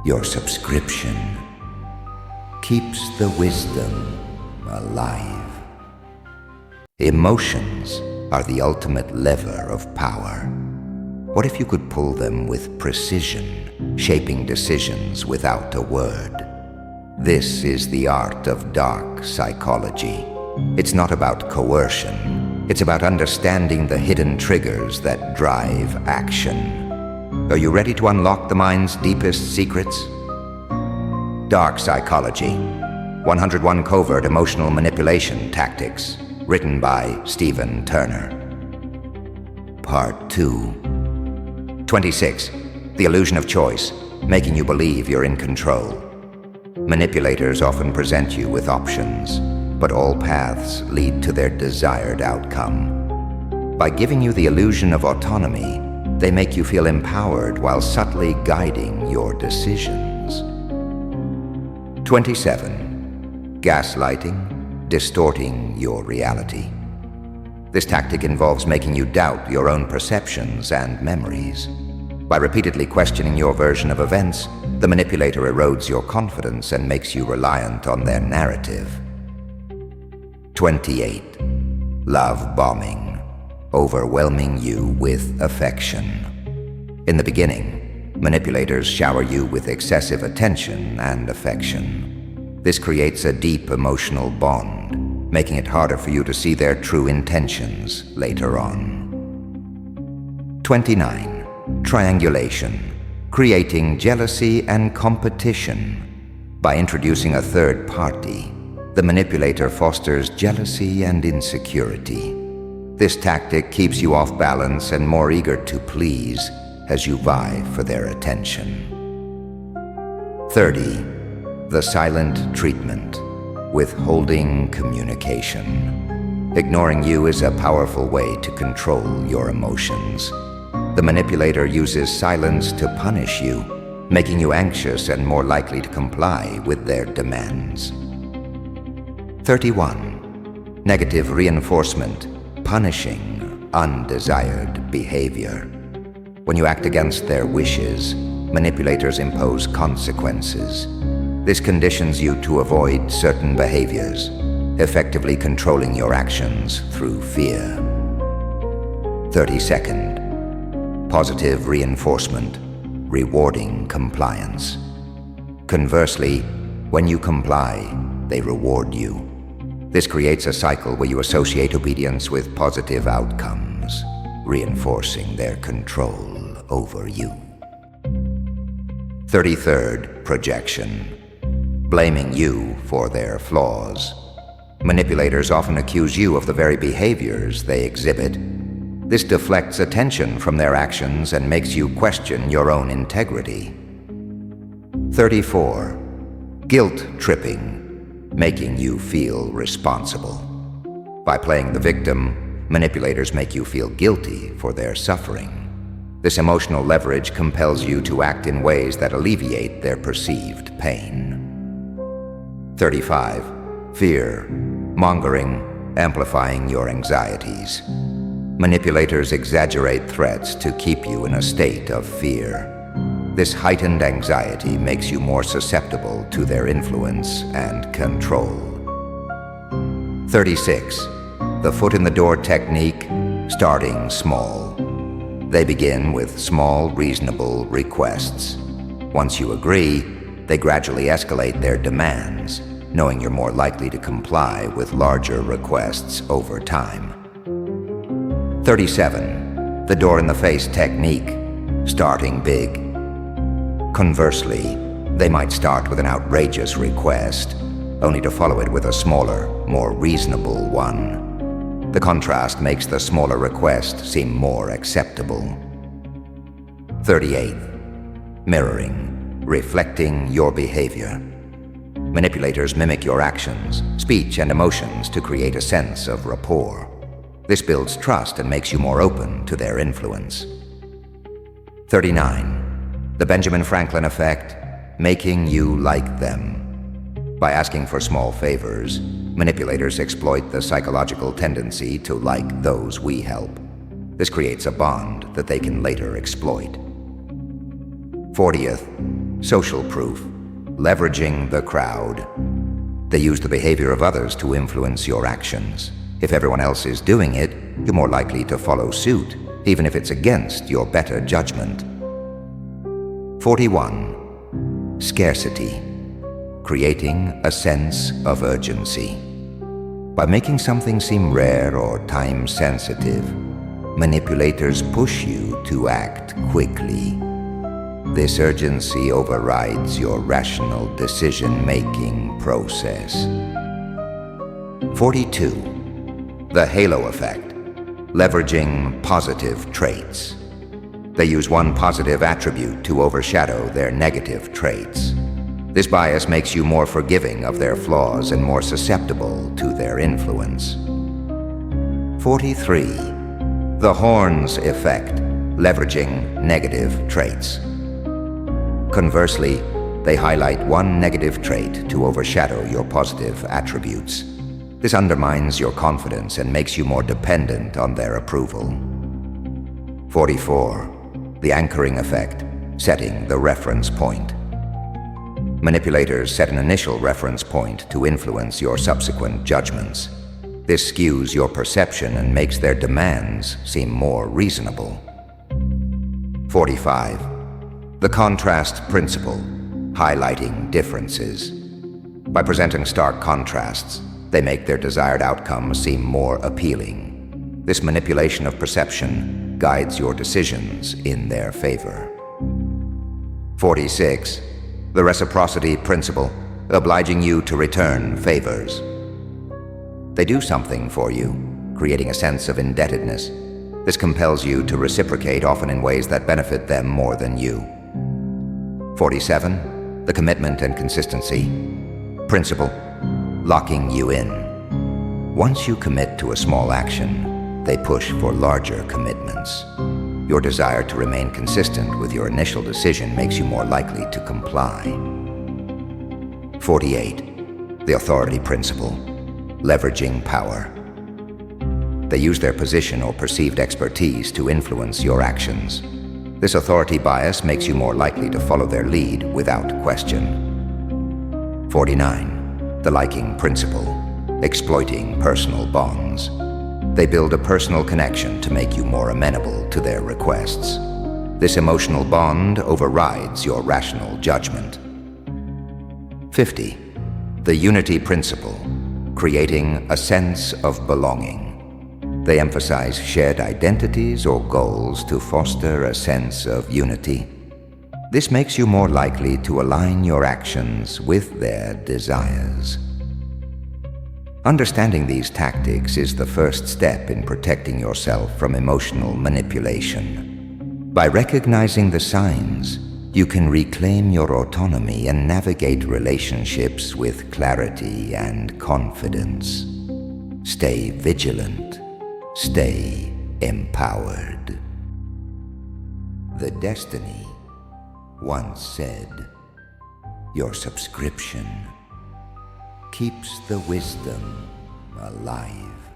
Your subscription keeps the wisdom alive. Emotions are the ultimate lever of power. What if you could pull them with precision, shaping decisions without a word? This is the art of dark psychology. It's not about coercion. It's about understanding the hidden triggers that drive action. Are you ready to unlock the mind's deepest secrets? Dark Psychology, 101 Covert Emotional Manipulation Tactics, written by Stephen Turner. Part 2. 26. The illusion of choice, making you believe you're in control. Manipulators often present you with options, but all paths lead to their desired outcome. By giving you the illusion of autonomy, they make you feel empowered while subtly guiding your decisions. 27. Gaslighting, distorting your reality. This tactic involves making you doubt your own perceptions and memories. By repeatedly questioning your version of events, the manipulator erodes your confidence and makes you reliant on their narrative. 28. Love bombing, overwhelming you with affection. In the beginning, manipulators shower you with excessive attention and affection. This creates a deep emotional bond, making it harder for you to see their true intentions later on. 29. Triangulation, creating jealousy and competition. By introducing a third party, the manipulator fosters jealousy and insecurity. This tactic keeps you off balance and more eager to please as you vie for their attention. 30. The silent treatment, withholding communication. Ignoring you is a powerful way to control your emotions. The manipulator uses silence to punish you, making you anxious and more likely to comply with their demands. 31. Negative reinforcement, punishing undesired behavior. When you act against their wishes, manipulators impose consequences. This conditions you to avoid certain behaviors, effectively controlling your actions through fear. 32nd. Positive reinforcement, rewarding compliance. Conversely, when you comply, they reward you. This creates a cycle where you associate obedience with positive outcomes, reinforcing their control over you. 33rd. Projection, blaming you for their flaws. Manipulators often accuse you of the very behaviors they exhibit. This deflects attention from their actions and makes you question your own integrity. 34. Guilt tripping, making you feel responsible. By playing the victim, manipulators make you feel guilty for their suffering. This emotional leverage compels you to act in ways that alleviate their perceived pain. 35. Fearmongering, amplifying your anxieties. Manipulators exaggerate threats to keep you in a state of fear. This heightened anxiety makes you more susceptible to their influence and control. 36. The foot-in-the-door technique, starting small. They begin with small, reasonable requests. Once you agree, they gradually escalate their demands, knowing you're more likely to comply with larger requests over time. 37. The door-in-the-face technique, starting big. Conversely, they might start with an outrageous request, only to follow it with a smaller, more reasonable one. The contrast makes the smaller request seem more acceptable. 38. Mirroring, reflecting your behavior. Manipulators mimic your actions, speech, and emotions to create a sense of rapport. This builds trust and makes you more open to their influence. 39. The Benjamin Franklin effect, making you like them. By asking for small favors, manipulators exploit the psychological tendency to like those we help. This creates a bond that they can later exploit. 40th. Social proof. Leveraging the crowd. They use the behavior of others to influence your actions. If everyone else is doing it, you're more likely to follow suit, even if it's against your better judgment. 41. Scarcity. Creating a sense of urgency. By making something seem rare or time-sensitive, manipulators push you to act quickly. This urgency overrides your rational decision-making process. 42. The halo effect. Leveraging positive traits. They use one positive attribute to overshadow their negative traits. This bias makes you more forgiving of their flaws and more susceptible to their influence. 43. The horns effect. Leveraging negative traits. Conversely, they highlight one negative trait to overshadow your positive attributes. This undermines your confidence and makes you more dependent on their approval. 44. The anchoring effect, setting the reference point. Manipulators set an initial reference point to influence your subsequent judgments. This skews your perception and makes their demands seem more reasonable. 45. The contrast principle, highlighting differences. By presenting stark contrasts, they make their desired outcome seem more appealing. This manipulation of perception guides your decisions in their favor. 46. The reciprocity principle, obliging you to return favors. They do something for you, creating a sense of indebtedness. This compels you to reciprocate, often in ways that benefit them more than you. 47. The commitment and consistency principle, locking you in. Once you commit to a small action, they push for larger commitments. Your desire to remain consistent with your initial decision makes you more likely to comply. 48. The authority principle, leveraging power. They use their position or perceived expertise to influence your actions. This authority bias makes you more likely to follow their lead without question. 49. The liking principle, exploiting personal bonds. They build a personal connection to make you more amenable to their requests. This emotional bond overrides your rational judgment. 50. The unity principle, creating a sense of belonging. They emphasize shared identities or goals to foster a sense of unity. This makes you more likely to align your actions with their desires. Understanding these tactics is the first step in protecting yourself from emotional manipulation. By recognizing the signs, you can reclaim your autonomy and navigate relationships with clarity and confidence. Stay vigilant. Stay empowered. The Destiny once said, "Your subscription keeps the wisdom alive."